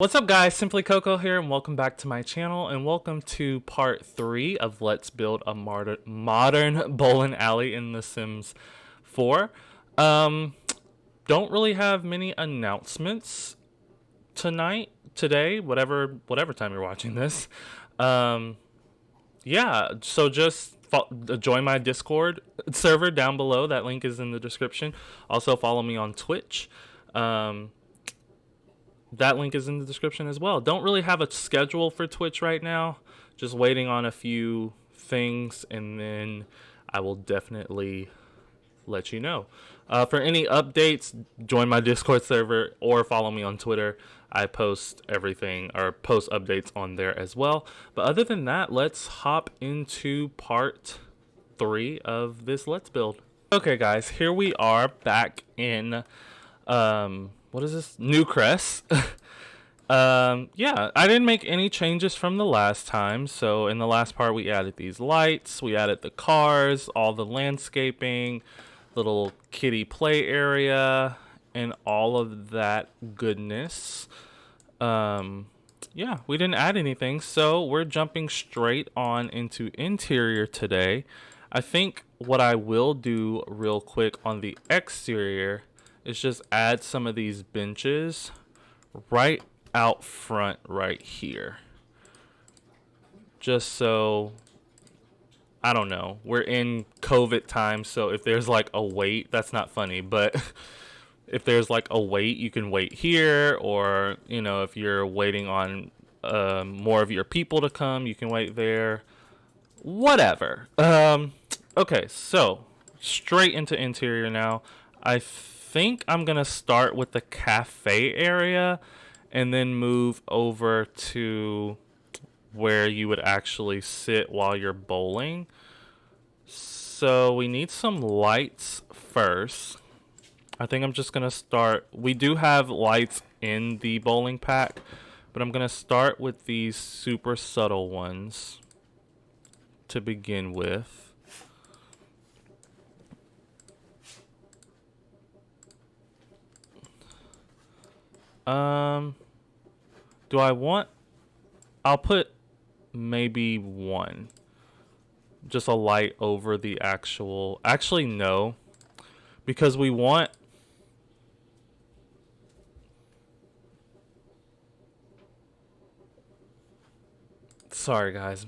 What's up guys, Simply Coco here and welcome back to my channel and welcome to part 3 of Let's Build a Modern Bowling Alley in The Sims 4. Don't really have many announcements today, whatever time you're watching this. Yeah, so just join my Discord server down below, that link is in the description. Also follow me on Twitch. That link is in the description as well. Don't really have a schedule for Twitch right now. Just waiting on a few things, and then I will definitely let you know. For any updates, join my Discord server or follow me on Twitter. I post everything or post updates on there as well. But other than that, let's hop into part 3 of this Let's Build. Okay, guys, here we are back in what is this? Newcrest. Yeah, I didn't make any changes from the last time. So in the last part, we added these lights, we added the cars, all the landscaping, little kiddie play area, and all of that goodness. Yeah, we didn't add anything, so we're jumping straight on into interior today. I think what I will do real quick on the exterior is just add some of these benches right out front right here. Just so, I don't know, we're in COVID time, so if there's like a wait, that's not funny, but if there's like a wait, you can wait here, or, you know, if you're waiting on more of your people to come, you can wait there. Whatever. Okay, so straight into interior now. I think I'm gonna start with the cafe area and then move over to where you would actually sit while you're bowling. So we need some lights first. I think I'm just gonna start. We do have lights in the bowling pack, but I'm gonna start with these super subtle ones to begin with. Do I want, I'll put maybe one. Just a light over the actually no. Because we want, sorry guys,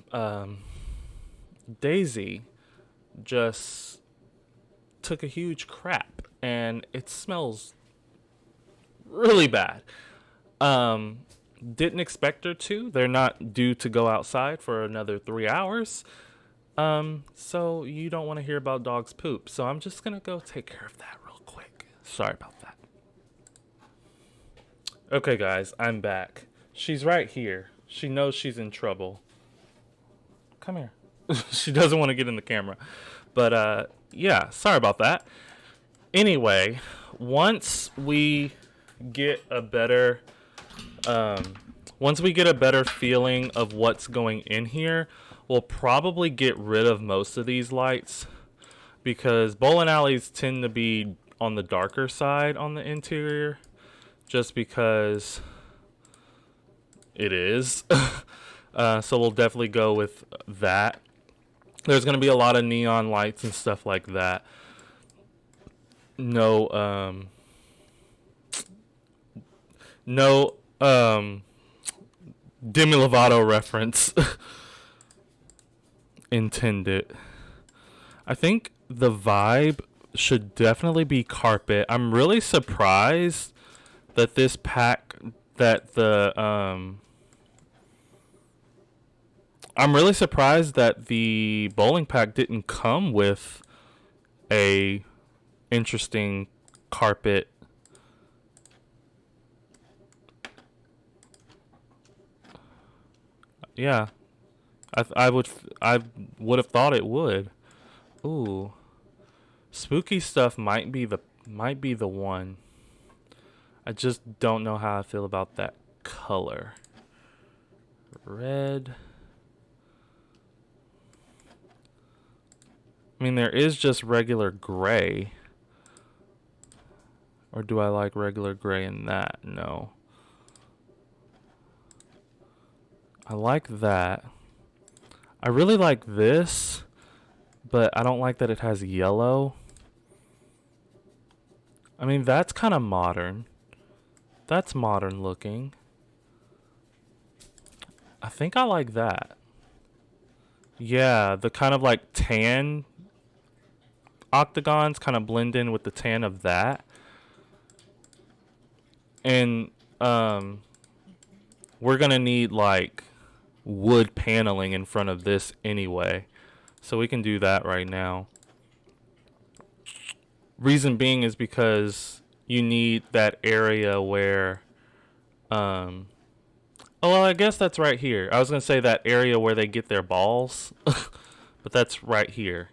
Daisy just took a huge crap and it smells really bad. Didn't expect her to. They're not due to go outside for another 3 hours. So you don't want to hear about dogs poop. So I'm just gonna go take care of that real quick. Sorry about that. Okay guys, I'm back. She's right here. She knows she's in trouble. Come here. She doesn't want to get in the camera. But yeah, sorry about that. Anyway, once we get a better feeling of what's going in here, we'll probably get rid of most of these lights because bowling alleys tend to be on the darker side on the interior just because it is. So we'll definitely go with that. There's going to be a lot of neon lights and stuff like that. No Demi Lovato reference intended. I think the vibe should definitely be carpet. I'm really surprised that this pack I'm really surprised that the bowling pack didn't come with a interesting carpet. Yeah, I would have thought it would. Ooh, spooky stuff might be the one. I just don't know how I feel about that color. Red. I mean, there is just regular gray. Or do I like regular gray in that? No. I like that. I really like this, but I don't like that it has yellow. I mean, that's kind of modern. That's modern looking. I think I like that. Yeah, the kind of like tan octagons kind of blend in with the tan of that. And we're going to need like wood paneling in front of this anyway. So we can do that right now. Reason being is because you need that area where oh well, I guess that's right here. I was going to say that area where they get their balls, but that's right here.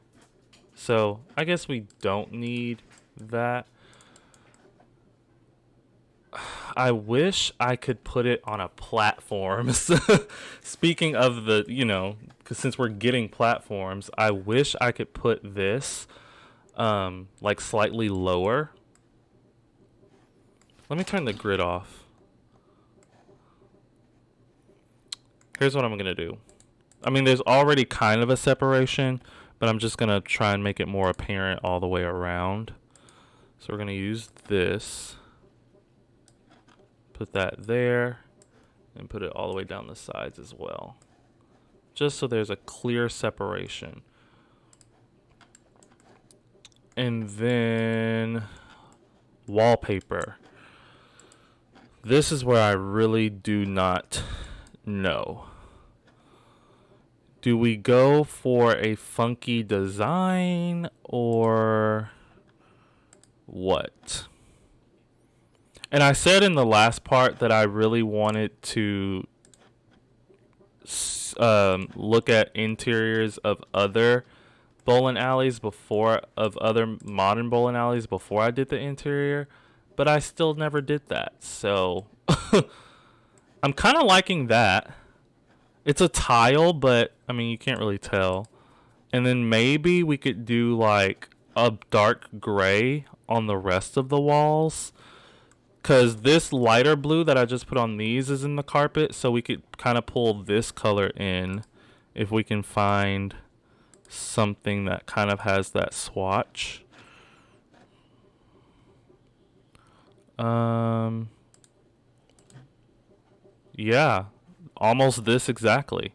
So I guess we don't need that. I wish I could put it on a platform. Speaking of the, you know, because since we're getting platforms, I wish I could put this like slightly lower. Let me turn the grid off. Here's what I'm going to do. I mean, there's already kind of a separation, but I'm just going to try and make it more apparent all the way around. So we're going to use this. Put that there. And put it all the way down the sides as well. Just so there's a clear separation. And then wallpaper. This is where I really do not know. Do we go for a funky design or what? And I said in the last part that I really wanted to look at interiors of other bowling alleys of other modern bowling alleys before I did the interior, but I still never did that. So I'm kind of liking that. It's a tile, but I mean, you can't really tell. And then maybe we could do like a dark gray on the rest of the walls. Because this lighter blue that I just put on these is in the carpet. So we could kind of pull this color in if we can find something that kind of has that swatch. Yeah, almost this exactly.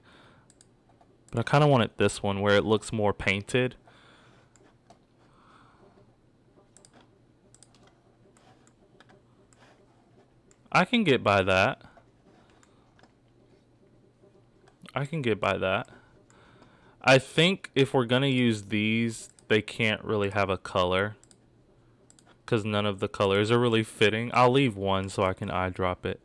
But I kind of want it this one where it looks more painted. I can get by that. I can get by that. I think if we're going to use these, they can't really have a color. Because none of the colors are really fitting. I'll leave one so I can eyedrop it.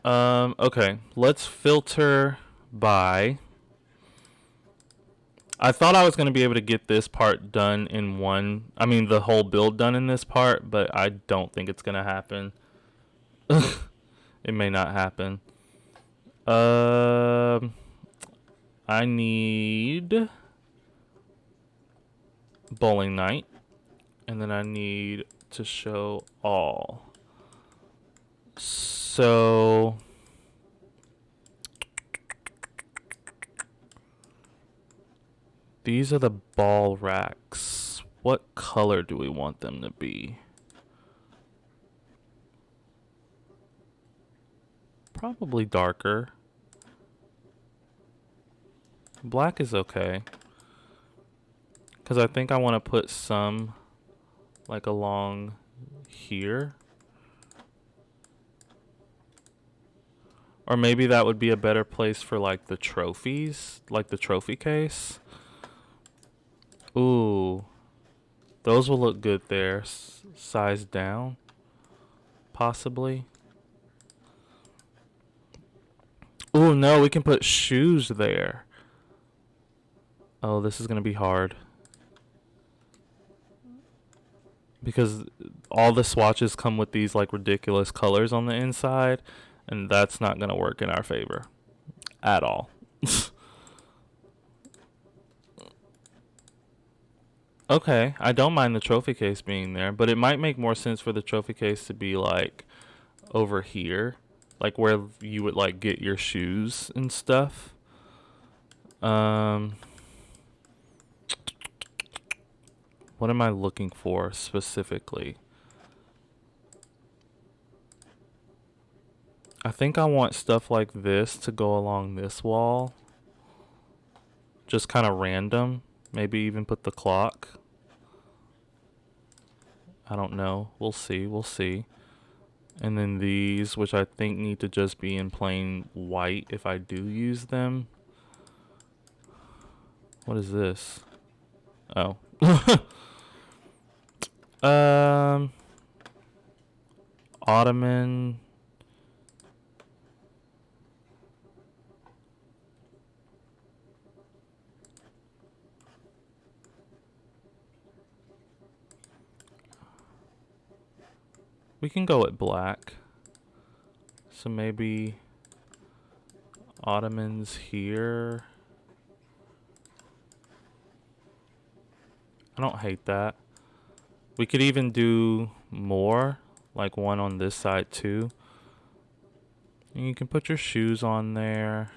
Okay, let's filter by. I thought I was going to be able to get this part done in one. I mean, the whole build done in this part, but I don't think it's going to happen. It may not happen. I need bowling night, and then I need to show all. So these are the ball racks. What color do we want them to be? Probably darker. Black is okay. Because I think I want to put some like along here. Or maybe that would be a better place for like the trophies, like the trophy case. Ooh, those will look good there. Size down, possibly. Ooh, no, we can put shoes there. Oh, this is gonna be hard. Because all the swatches come with these like ridiculous colors on the inside. And that's not going to work in our favor at all. Okay, I don't mind the trophy case being there, but it might make more sense for the trophy case to be like over here, like where you would like get your shoes and stuff. Um, what am I looking for specifically? I think I want stuff like this to go along this wall. Just kind of random. Maybe even put the clock. I don't know. We'll see. We'll see. And then these, which I think need to just be in plain white if I do use them. What is this? Oh. Ottoman. We can go with black. So maybe Ottomans here. I don't hate that. We could even do more, like one on this side too. And you can put your shoes on there.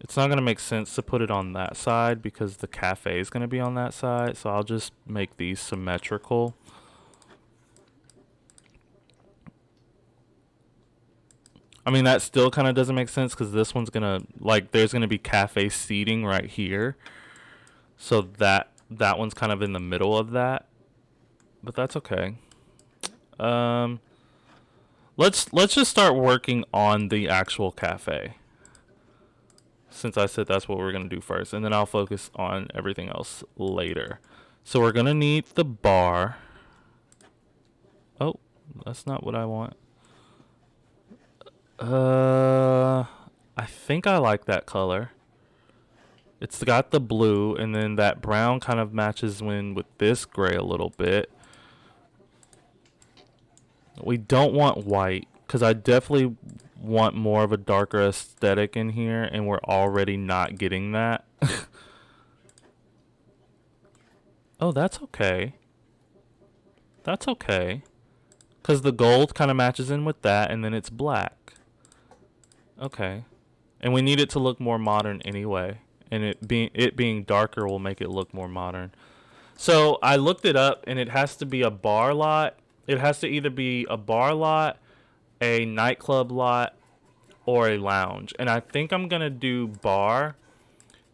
It's not gonna make sense to put it on that side because the cafe is gonna be on that side, so I'll just make these symmetrical. I mean, that still kind of doesn't make sense because this one's gonna, like, there's gonna be cafe seating right here, so that one's kind of in the middle of that, but that's okay. Let's just start working on the actual cafe, since I said that's what we're gonna do first, and then I'll focus on everything else later. So we're gonna need the bar. Oh, that's not what I want. I think I like that color. It's got the blue, and then that brown kind of matches with this gray a little bit. We don't want white, because I definitely want more of a darker aesthetic in here, and we're already not getting that. Oh, that's okay. That's okay. Because the gold kind of matches in with that, and then it's black. Okay. And we need it to look more modern anyway. And it being darker will make it look more modern. So I looked it up, and it has to be a bar lot. It has to either be a bar lot, a nightclub lot, or a lounge. And I think I'm going to do bar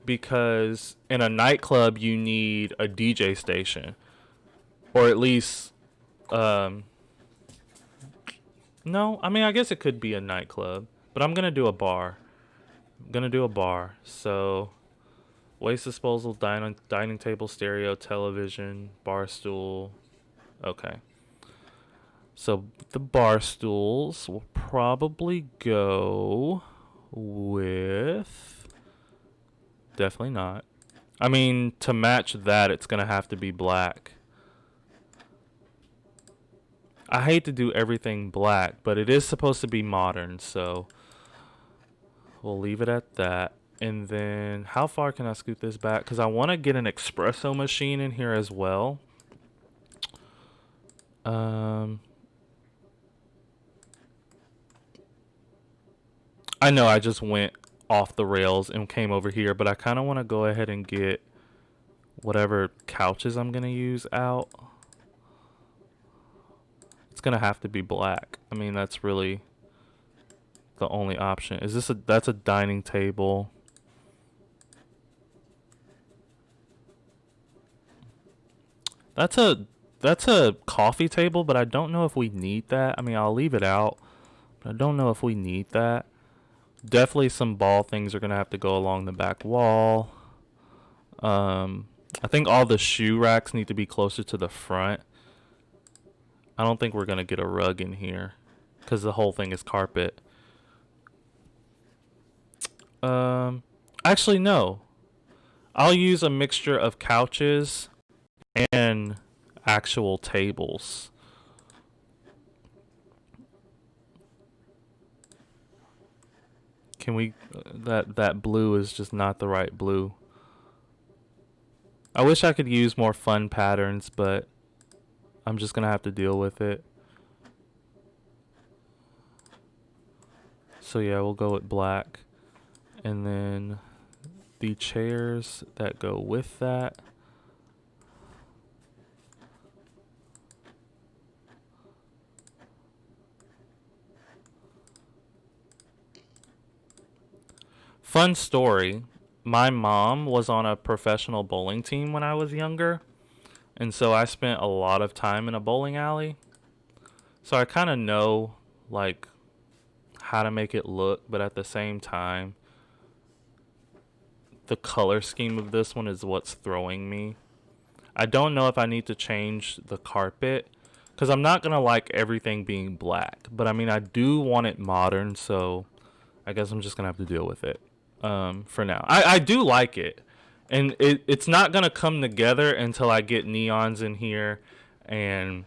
because in a nightclub you need a DJ station. Or at least... no, I mean, I guess it could be a nightclub. But I'm going to do a bar. I'm going to do a bar. So, waste disposal, dining table, stereo, television, bar stool. Okay. So, the bar stools will probably go with... Definitely not. I mean, to match that, it's going to have to be black. I hate to do everything black, but it is supposed to be modern, so we'll leave it at that. And then how far can I scoot this back? Because I want to get an espresso machine in here as well. I know I just went off the rails and came over here, but I kind of want to go ahead and get whatever couches I'm going to use out. It's going to have to be black. I mean, that's really the only option. Is this that's a dining table. That's a coffee table, but I don't know if we need that. I mean, I'll leave it out, but I don't know if we need that. Definitely some ball things are going to have to go along the back wall. I think all the shoe racks need to be closer to the front. I don't think we're going to get a rug in here because the whole thing is carpet. Actually, no. I'll use a mixture of couches and actual tables. Can we... that blue is just not the right blue. I wish I could use more fun patterns, but I'm just gonna have to deal with it. So yeah, we'll go with black. And then the chairs that go with that. Fun story. My mom was on a professional bowling team when I was younger. And so I spent a lot of time in a bowling alley. So I kind of know, like, how to make it look, but at the same time, the color scheme of this one is what's throwing me. I don't know if I need to change the carpet because I'm not going to like everything being black. But I mean, I do want it modern, so I guess I'm just going to have to deal with it for now. I do like it. And it's not going to come together until I get neons in here and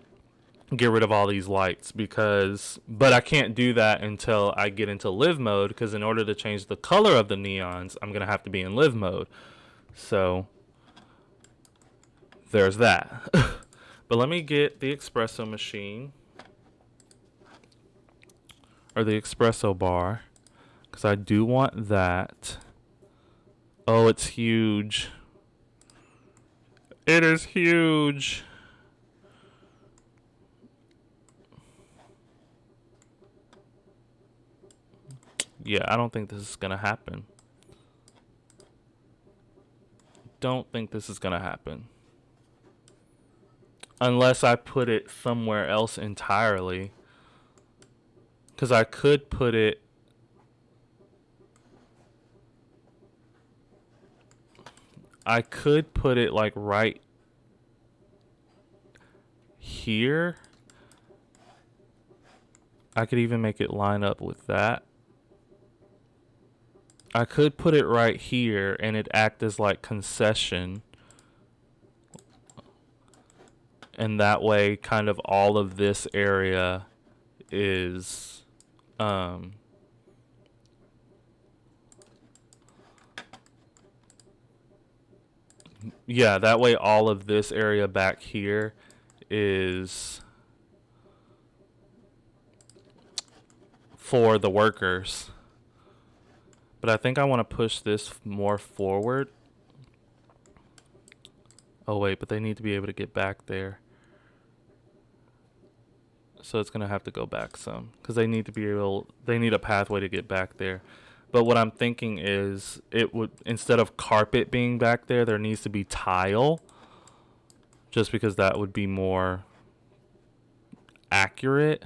get rid of all these lights but I can't do that until I get into live mode because in order to change the color of the neons, I'm going to have to be in live mode. So there's that. But let me get the espresso machine or the espresso bar because I do want that. Oh, it's huge. It is huge. Yeah, I don't think this is going to happen. Don't think this is going to happen. Unless I put it somewhere else entirely. Because I could put it... I could put it like right here. I could even make it line up with that. I could put it right here and it act as like concession. And that way kind of all of this area is yeah, that way all of this area back here is for the workers. But I think I want to push this more forward. Oh wait, but they need to be able to get back there. So it's going to have to go back some because they need a pathway to get back there. But what I'm thinking is instead of carpet being back there, there needs to be tile just because that would be more accurate.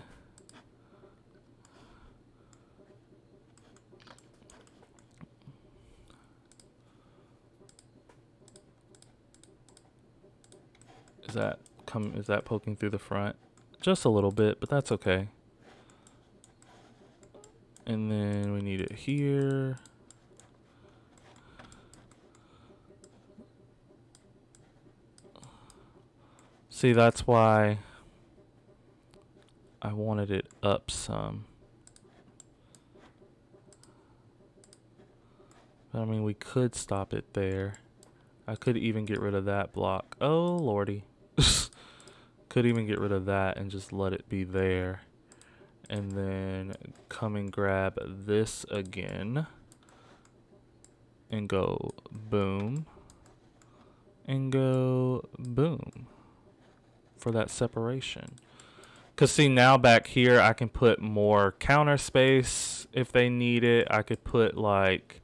Is that poking through the front? Just a little bit, but that's okay. And then we need it here. See, that's why I wanted it up some. But I mean, we could stop it there. I could even get rid of that block. Oh, lordy. Could even get rid of that and just let it be there. And then come and grab this again. And go boom. And go boom. For that separation. Because see, now back here I can put more counter space if they need it. I could put like...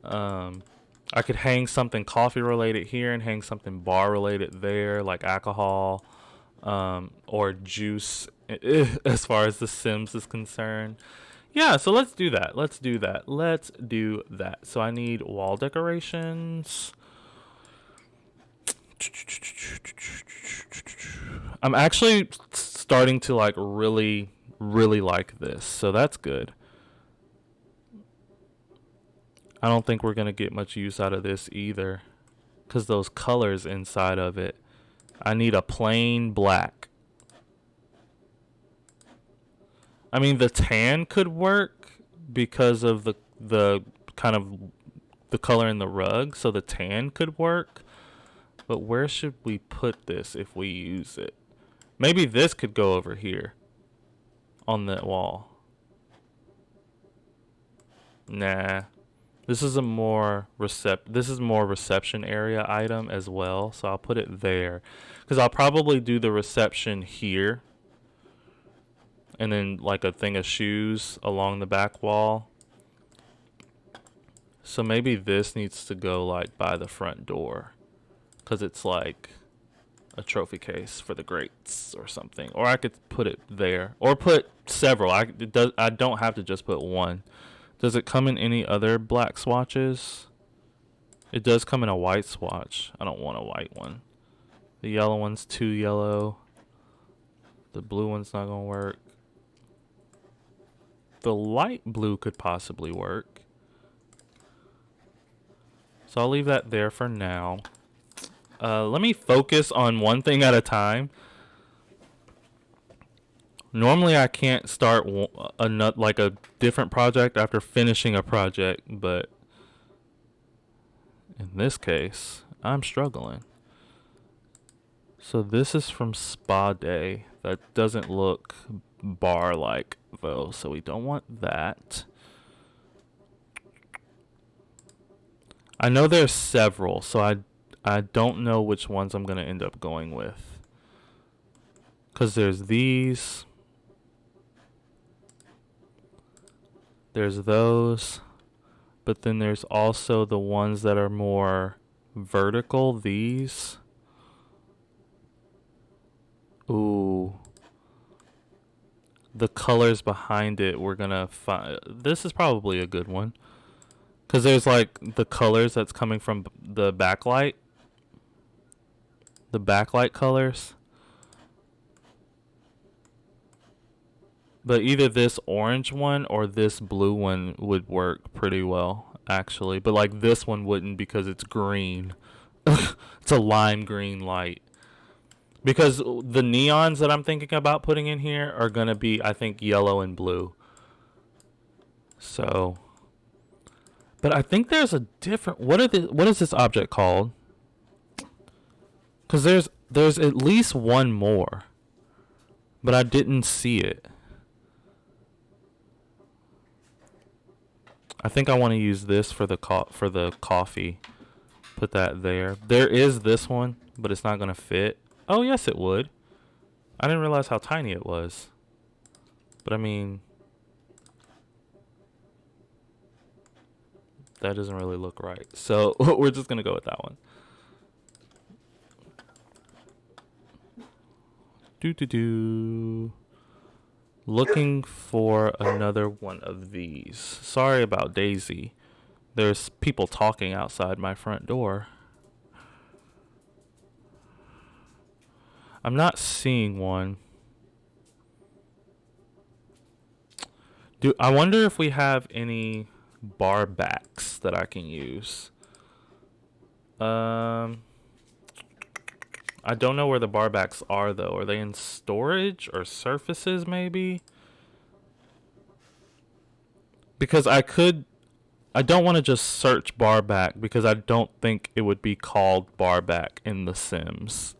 I could hang something coffee related here and hang something bar related there, like alcohol or juice as far as the Sims is concerned. Yeah, so let's do that. Let's do that. So I need wall decorations. I'm actually starting to like really like this, so that's good. I don't think we're going to get much use out of this either. Because those colors inside of it. I need a plain black. I mean, the tan could work because of the kind of the color in the rug. So the tan could work. But where should we put this if we use it? Maybe this could go over here on that wall. Nah. This is more reception area item as well, so I'll put it there. Because I'll probably do the reception here. And then like a thing of shoes along the back wall. So maybe this needs to go like by the front door. Because it's like a trophy case for the greats or something. Or I could put it there. Or put several. I don't have to just put one. Does it come in any other black swatches? It does come in a white swatch. I don't want a white one. The yellow one's too yellow. The blue one's not gonna work. The light blue could possibly work. So I'll leave that there for now. Let me focus on one thing at a time. Normally I can't start like a different project after finishing a project, but in this case, I'm struggling. So this is from Spa Day. That doesn't look bar-like though, so we don't want that. I know there's several, so I don't know which ones I'm going to end up going with. Because there's these. There's those. But then there's also the ones that are more vertical. These. Ooh. The colors behind it, we're going to find. This is probably a good one. Because there's like the colors that's coming from the backlight. The backlight colors. But either this orange one or this blue one would work pretty well, actually. But like this one wouldn't because it's green. It's a lime green light. Because the neons that I'm thinking about putting in here are going to be, I think, yellow and blue. So... But I think there's a different... What is this object called? Because there's at least one more. But I didn't see it. I think I want to use this for the coffee. Put that there. There is this one, but it's not going to fit. Oh, yes, it would. I didn't realize how tiny it was. But I mean... That doesn't really look right. So we're just going to go with that one. Looking for another one of these. Sorry about Daisy. There's people talking outside my front door. I'm not seeing one. I wonder if we have any bar backs that I can use. I don't know where the bar backs are though. Are they in storage or surfaces maybe? Because I don't want to just search bar back because I don't think it would be called bar back in The Sims.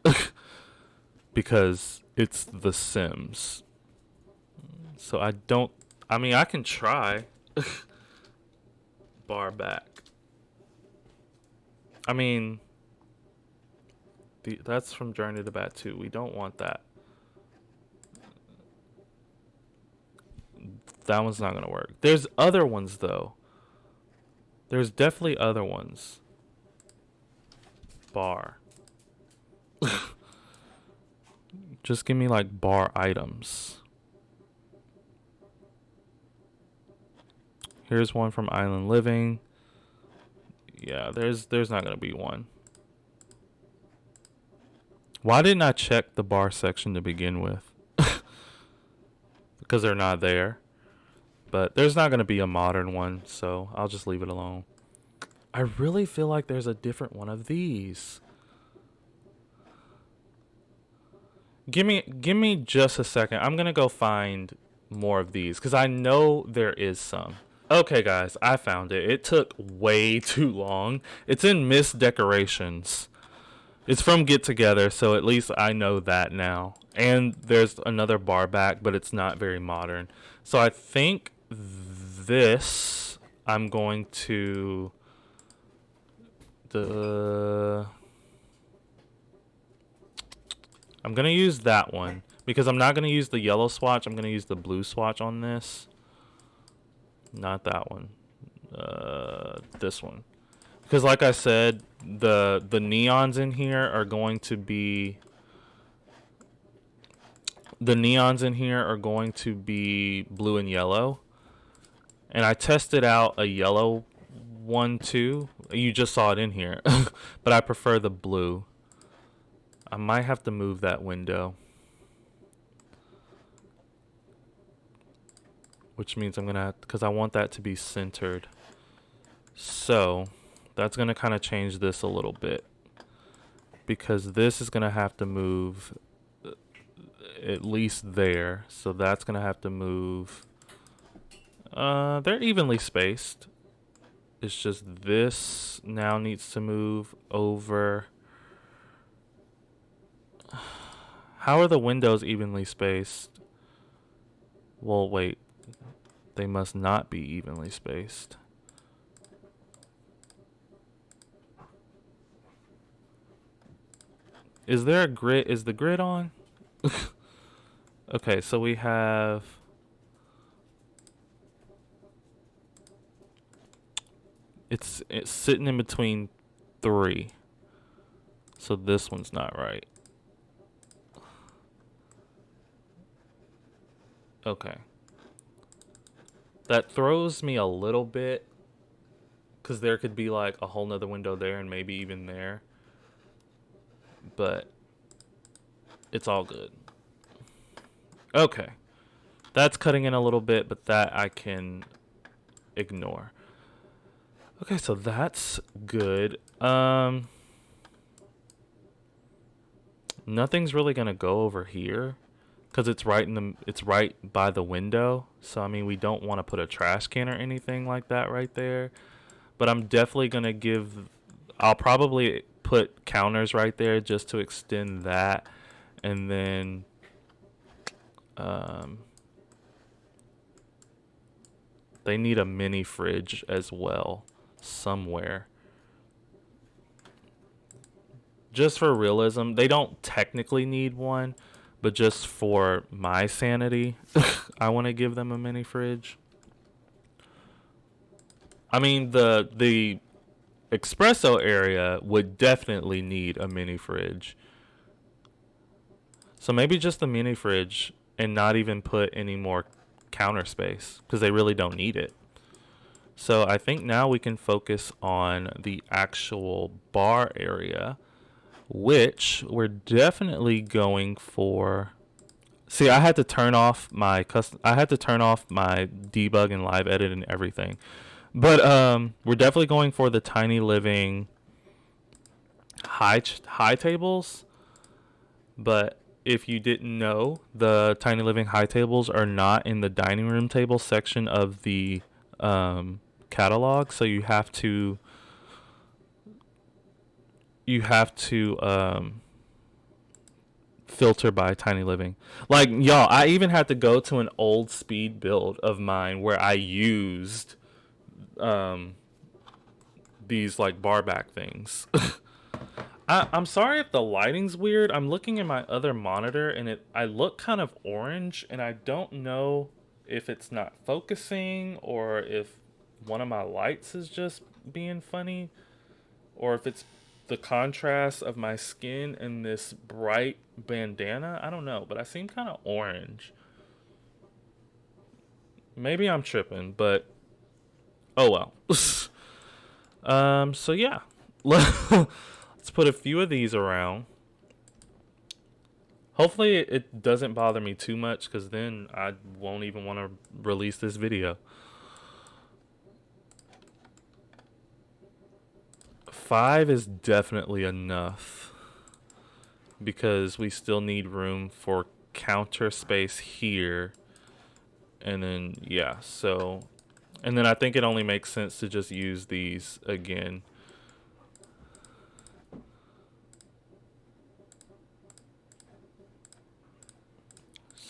Because it's The Sims. So I mean, I can try. Bar back. I mean, that's from Journey to Bat 2. We don't want that. That one's not going to work. There's other ones, though. There's definitely other ones. Bar. Just give me, like, bar items. Here's one from Island Living. Yeah, there's not going to be one. Why didn't I check the bar section to begin with? Because they're not there. But there's not going to be a modern one, so I'll just leave it alone. I really feel like there's a different one of these. Give me just a second. I'm going to go find more of these because I know there is some. Okay, guys, I found it. It took way too long. It's in Miss Decorations. It's from Get Together, so at least I know that now. And there's another bar back, but it's not very modern. So I think this I'm going to the I'm gonna use that one because I'm not gonna use the yellow swatch. I'm gonna use the blue swatch on this. Not that one. This one. Because like I said, the neons in here are going to be blue and yellow. And I tested out a yellow one too. You just saw it in here. But I prefer the blue. I might have to move that window. Which means I'm going to have, because I want that to be centered. So that's going to kind of change this a little bit. Because this is going to have to move at least there. So that's going to have to move. They're evenly spaced. It's just this now needs to move over. How are the windows evenly spaced? Well, wait. They must not be evenly spaced. Is there a grid? Is the grid on? Okay, so we have... It's sitting in between 3. So this one's not right. Okay. That throws me a little bit. Because there could be like a whole nother window there and maybe even there. But it's all good. Okay. That's cutting in a little bit, but that I can ignore. Okay, so that's good. Nothing's really gonna go over here because it's right by the window. So I mean, we don't want to put a trash can or anything like that right there. But I'm definitely gonna I'll probably put counters right there just to extend that, and then they need a mini fridge as well somewhere. Just for realism, they don't technically need one, but just for my sanity, I want to give them a mini fridge. I mean, the espresso area would definitely need a mini fridge. So maybe just the mini fridge and not even put any more counter space because they really don't need it. So I think now we can focus on the actual bar area, which we're definitely going for. See, I had to turn off my debug and live edit and everything. But we're definitely going for the Tiny Living high tables. But if you didn't know, the Tiny Living high tables are not in the dining room table section of the catalog, so you have to filter by Tiny Living. Like, y'all, I even had to go to an old speed build of mine where I used these like bar back things. I'm sorry if the lighting's weird. I'm looking at my other monitor and I look kind of orange, and I don't know if it's not focusing or if one of my lights is just being funny, or if it's the contrast of my skin and this bright bandana. I don't know, but I seem kind of orange. Maybe I'm tripping, but oh well. So yeah. Let's put a few of these around. Hopefully it doesn't bother me too much, because then I won't even want to release this video. 5 is definitely enough, because we still need room for counter space here. And then, yeah, so... And then I think it only makes sense to just use these again.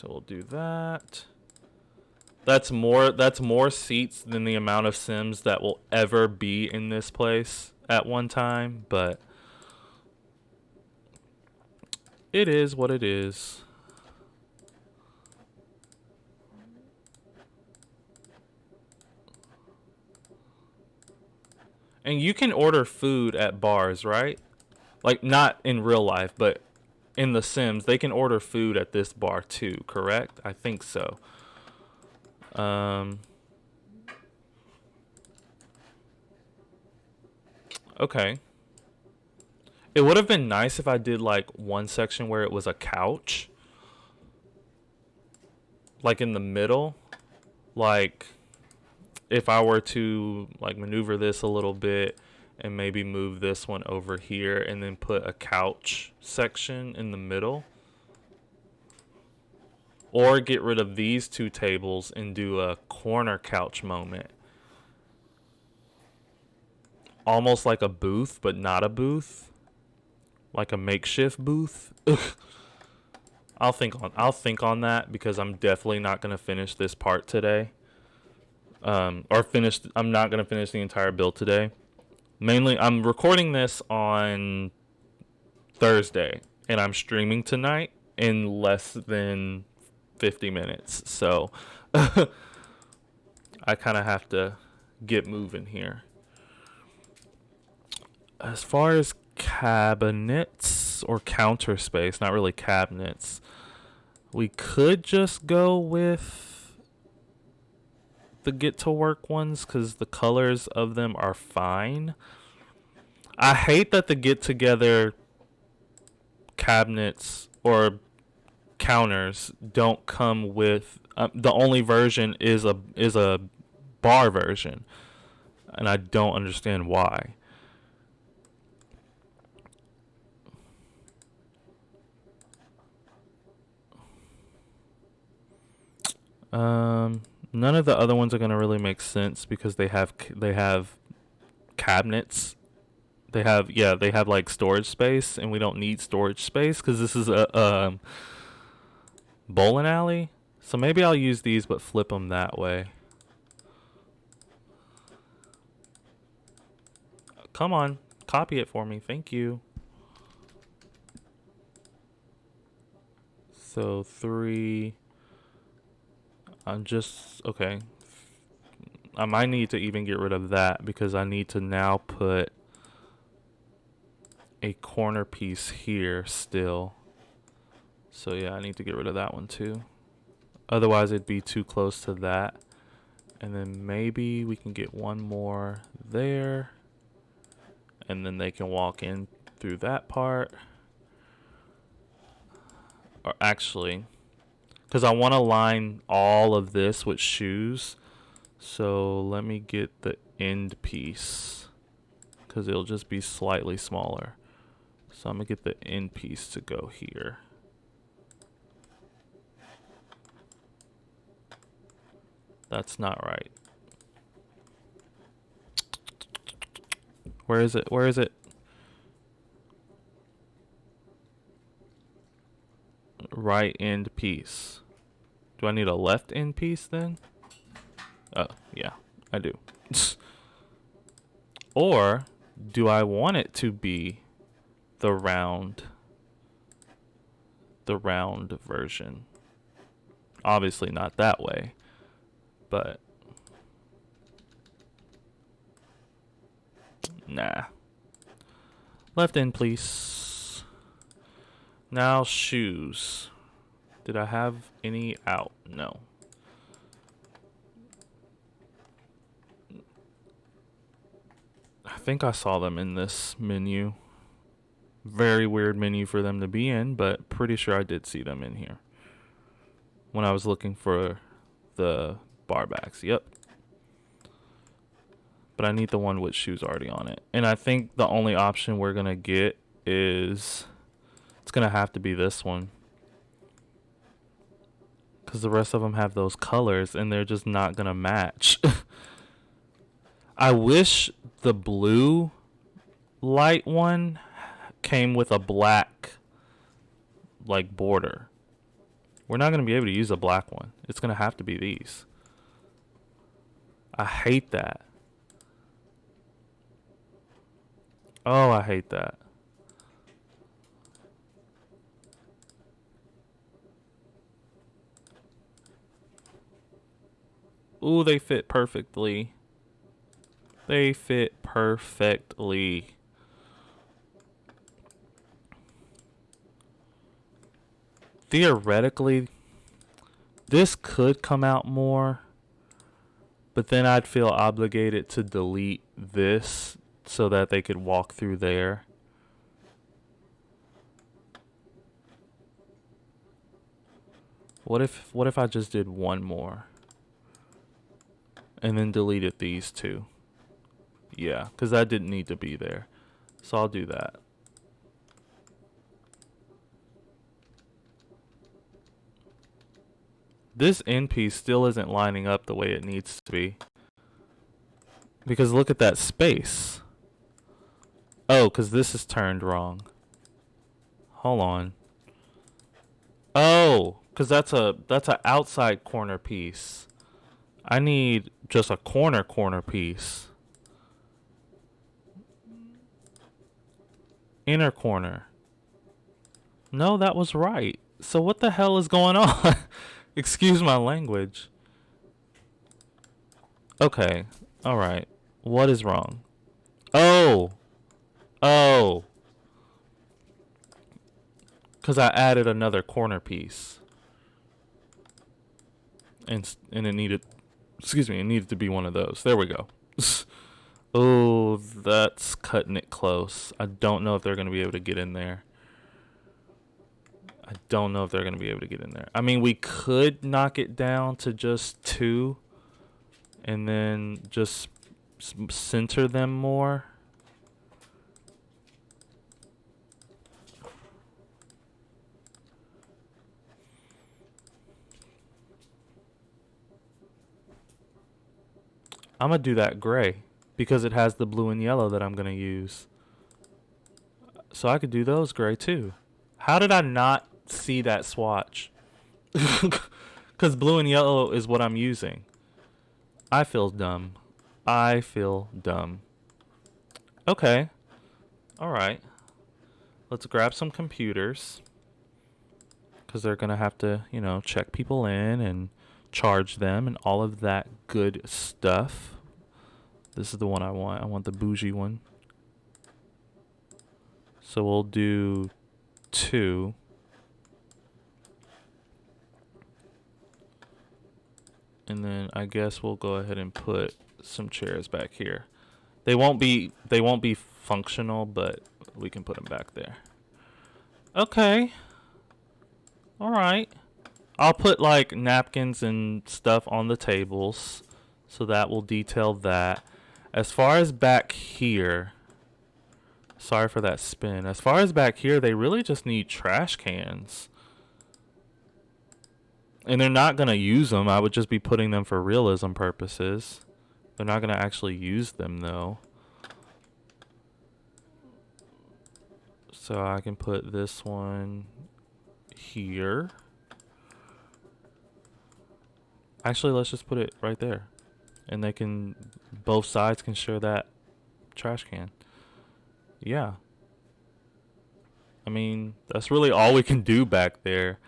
So we'll do that. That's more seats than the amount of Sims that will ever be in this place at one time, but it is what it is. And you can order food at bars, right? Like, not in real life, but in The Sims, they can order food at this bar too, correct? I think so. Okay. It would have been nice if I did, like, one section where it was a couch. Like, in the middle. Like, if I were to, like, maneuver this a little bit and maybe move this one over here and then put a couch section in the middle. Or get rid of these two tables and do a corner couch moment. Almost like a booth, but not a booth. Like a makeshift booth. I'll think on that because I'm definitely not gonna finish this part today. I'm not gonna finish the entire build today. Mainly, I'm recording this on Thursday, and I'm streaming tonight in less than 50 minutes. So I kind of have to get moving here. As far as cabinets or counter space, not really cabinets, we could just go with the get to work ones because the colors of them are fine. I hate that the get together cabinets or counters don't come with the only version is a bar version, and I don't understand why. None of the other ones are gonna really make sense because they have cabinets. They have like storage space, and we don't need storage space because this is a bowling alley. So maybe I'll use these but flip them that way. Come on, copy it for me. Thank you. So 3. Okay. I might need to even get rid of that because I need to now put a corner piece here still. So yeah, I need to get rid of that one too. Otherwise it'd be too close to that. And then maybe we can get one more there. And then they can walk in through that part. Or actually, because I want to line all of this with shoes. So let me get the end piece. Because it'll just be slightly smaller. So I'm going to get the end piece to go here. That's not right. Where is it? Where is it? Right end piece. Do I need a left end piece then? Oh, yeah, I do. Or do I want it to be the round version? Obviously not that way, but nah. Left end, please. Now shoes. Did I have any out? No. I think I saw them in this menu. Very weird menu for them to be in, but pretty sure I did see them in here when I was looking for the bar backs. Yep. But I need the one with shoes already on it. And I think the only option we're going to get is, it's going to have to be this one. Because the rest of them have those colors and they're just not going to match. I wish the blue light one came with a black like border We're not going to be able to use a black one. It's going to have to be these. I hate that. Oh, I hate that. Ooh, they fit perfectly. They fit perfectly. Theoretically, this could come out more, but then I'd feel obligated to delete this so that they could walk through there. What if I just did one more and then deleted these two? Yeah, because that didn't need to be there. So I'll do that. This end piece still isn't lining up the way it needs to be. Because look at that space. Oh, because this is turned wrong. Hold on. Oh, because that's a outside corner piece. I need just a corner piece. Inner corner. No, that was right. So what the hell is going on? Excuse my language. Okay. All right. What is wrong? Oh. Oh. Because I added another corner piece. And it needed, excuse me, it needed to be one of those. There we go. Oh, that's cutting it close. I don't know if they're going to be able to get in there. I mean, we could knock it down to just 2 and then just center them more. I'm going to do that gray because it has the blue and yellow that I'm going to use. So I could do those gray too. How did I not see that swatch? Because blue and yellow is what I'm using. I feel dumb. Okay. Alright. Let's grab some computers. Because they're going to have to, you know, check people in and charge them and all of that good stuff. This is the one I want. I want the bougie one. So we'll do 2. And then I guess we'll go ahead and put some chairs back here. They won't be functional, but we can put them back there. Okay. All right. I'll put like napkins and stuff on the tables, so that will detail that. As far as back here, sorry for that spin. As far as back here, they really just need trash cans. And they're not going to use them. I would just be putting them for realism purposes. They're not going to actually use them, though. So I can put this one here. Actually, let's just put it right there. And they can, both sides can share that trash can. Yeah. I mean, that's really all we can do back there.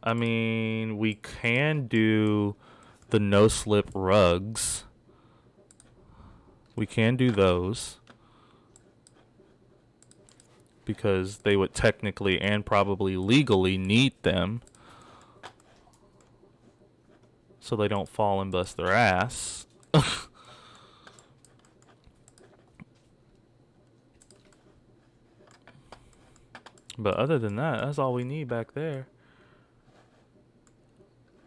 I mean, we can do the no-slip rugs. We can do those. Because they would technically and probably legally need them. So they don't fall and bust their ass. But other than that, that's all we need back there.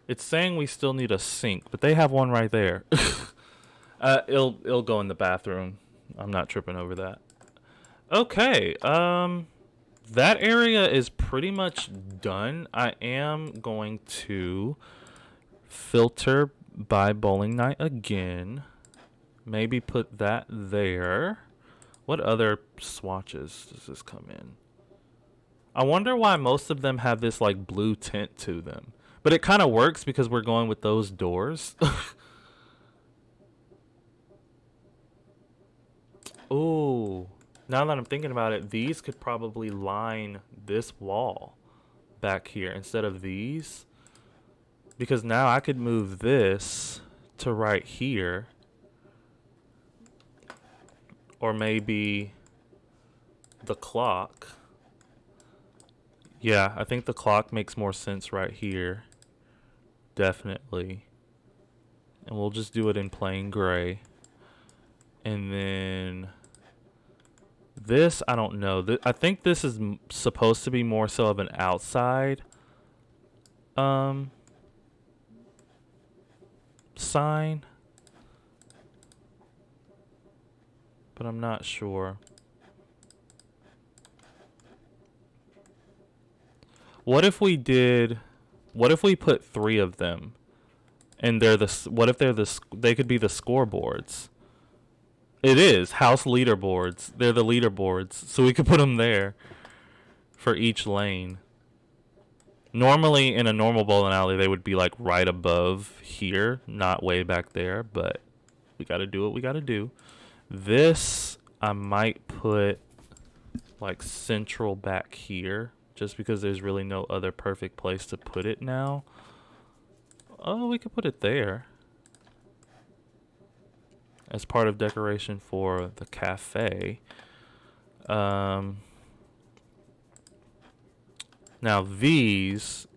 It's saying we still need a sink, but they have one right there. It'll go in the bathroom. I'm not tripping over that. Okay, that area is pretty much done. I am going to filter by bowling night again. Maybe put that there. What other swatches does this come in? I wonder why most of them have this like blue tint to them. But it kind of works because we're going with those doors. Ooh. Now that I'm thinking about it, these could probably line this wall back here instead of these. Because now I could move this to right here. Or maybe the clock. Yeah, I think the clock makes more sense right here. Definitely. And we'll just do it in plain gray. And then this, I don't know. I think this is supposed to be more so of an outside sign. But I'm not sure. What if we put 3 of them and what if they could be the scoreboards? It is house leaderboards. They're the leaderboards. So we could put them there for each lane. Normally in a normal bowling alley they would be like right above here, not way back there, but we got to do what we got to do. This I might put like central back here just because there's really no other perfect place to put it now. Oh, we could put it there as part of decoration for the cafe. Now these,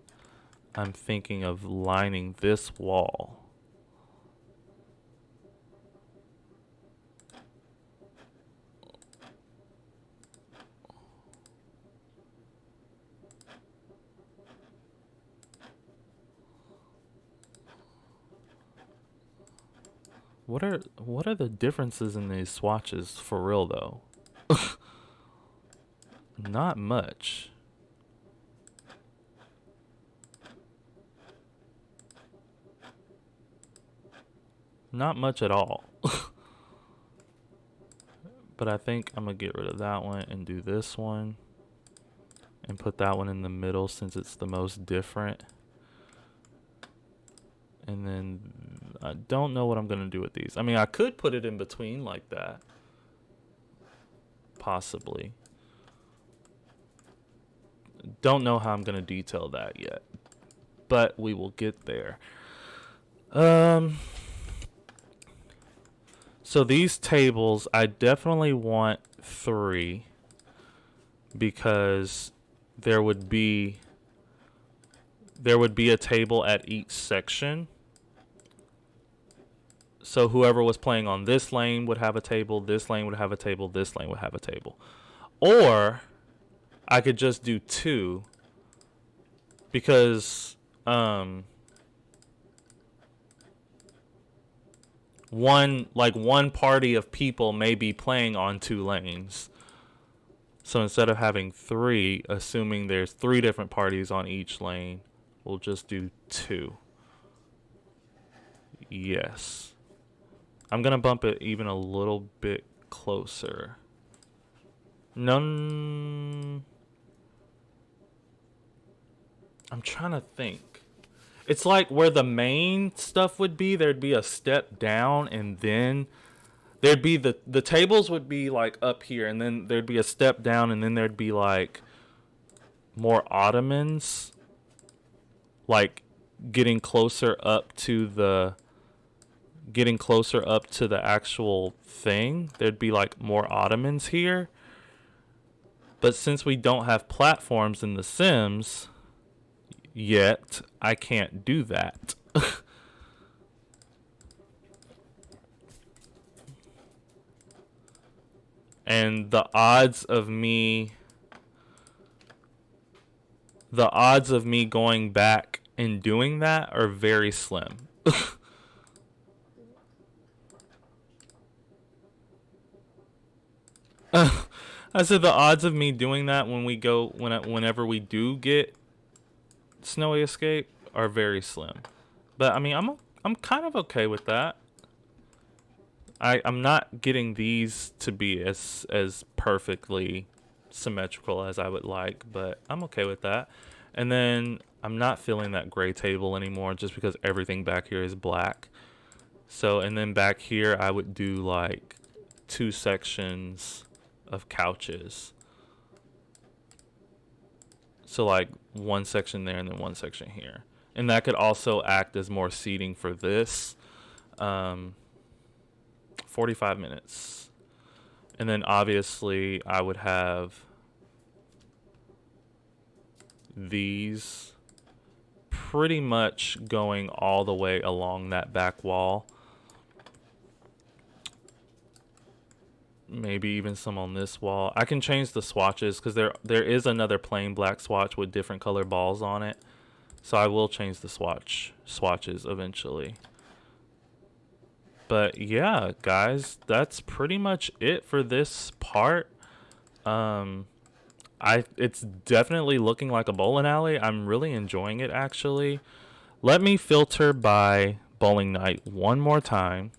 I'm thinking of lining this wall. What are the differences in these swatches for real though? Not much. Not much at all. But I think I'm gonna get rid of that one and do this one and put that one in the middle since it's the most different. And then I don't know what I'm gonna do with these. I mean, I could put it in between like that. Possibly. Don't know how I'm gonna detail that yet. But we will get there. So these tables, I definitely want 3 because there would be a table at each section. So whoever was playing on this lane would have a table, this lane would have a table, this lane would have a table. Or I could just do 2 because one party of people may be playing on 2 lanes. So instead of having 3, assuming there's 3 different parties on each lane, we'll just do 2. Yes. I'm gonna bump it even a little bit closer. I'm trying to think. It's like where the main stuff would be, there'd be a step down and then there'd be the tables would be like up here and then there'd be a step down and then there'd be like more ottomans like getting closer up to the actual thing. There'd be like more ottomans here. But since we don't have platforms in The Sims yet, I can't do that. And the odds of me going back and doing that are very slim. I said the odds of me doing that whenever we do get Snowy Escape are very slim. But I mean, I'm kind of okay with that. I'm not getting these to be as perfectly symmetrical as I would like, but I'm okay with that. And then I'm not feeling that gray table anymore just because everything back here is black. So, and then back here I would do like 2 sections of couches. So like 1 section there and then 1 section here. And that could also act as more seating for this. 45 minutes. And then obviously I would have these pretty much going all the way along that back wall. Maybe even some on this wall. I can change the swatches because there is another plain black swatch with different color balls on it. So I will change the swatches eventually. But yeah, guys, that's pretty much it for this part. It's definitely looking like a bowling alley. I'm really enjoying it actually. Let me filter by bowling night one more time,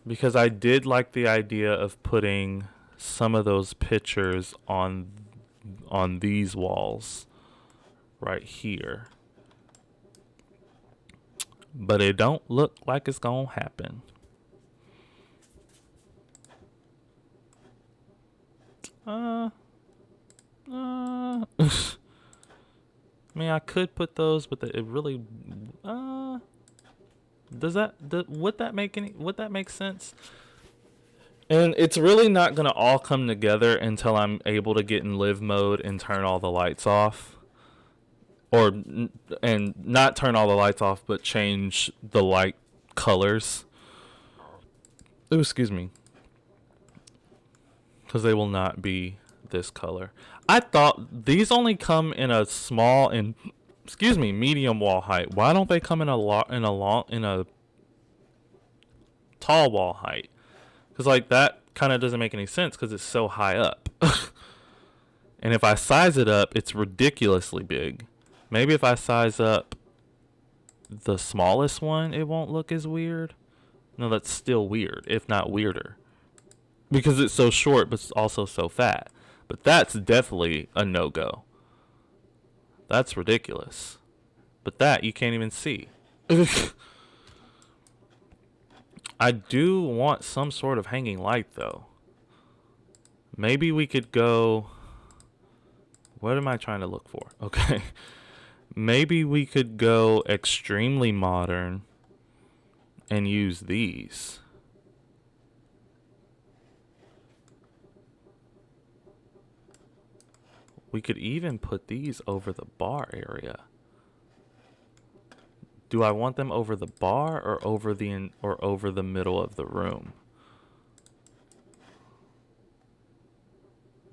because I did like the idea of putting some of those pictures on these walls right here. But it don't look like it's gonna happen. I mean, I could put those, but it really would that make sense? And it's really not gonna all come together until I'm able to get in live mode and turn all the lights off. And not turn all the lights off, but change the light colors. Oh, excuse me. Because they will not be this color. I thought these only come in a small and medium wall height. Why don't they come in a tall wall height? Because like that kind of doesn't make any sense because it's so high up. And if I size it up, it's ridiculously big. Maybe if I size up the smallest one, it won't look as weird. No, that's still weird, if not weirder. Because it's so short, but it's also so fat. But that's definitely a no-go. That's ridiculous. But that, you can't even see. I do want some sort of hanging light, though. Maybe we could go... What am I trying to look for? Okay. Maybe we could go extremely modern and use these. We could even put these over the bar area. Do I want them over the bar or over the middle of the room?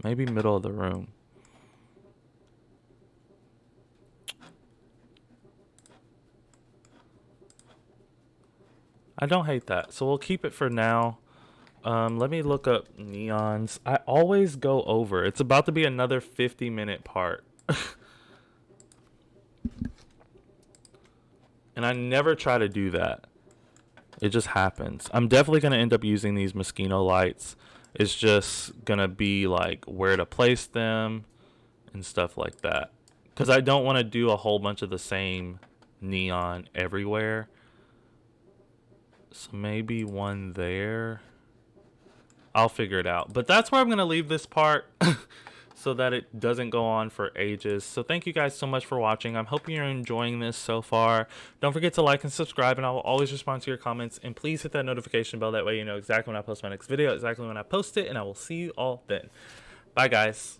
Maybe middle of the room. I don't hate that. So we'll keep it for now. Let me look up neons. I always go over. It's about to be another 50-minute part. And I never try to do that. It just happens. I'm definitely going to end up using these Moschino lights. It's just going to be like where to place them and stuff like that. Because I don't want to do a whole bunch of the same neon everywhere. So maybe one there. I'll figure it out. But that's where I'm going to leave this part so that it doesn't go on for ages. So thank you guys so much for watching. I'm hoping you're enjoying this so far. Don't forget to like and subscribe, and I will always respond to your comments. And please hit that notification bell. That way you know exactly when I post my next video, exactly when I post it, and I will see you all then. Bye, guys.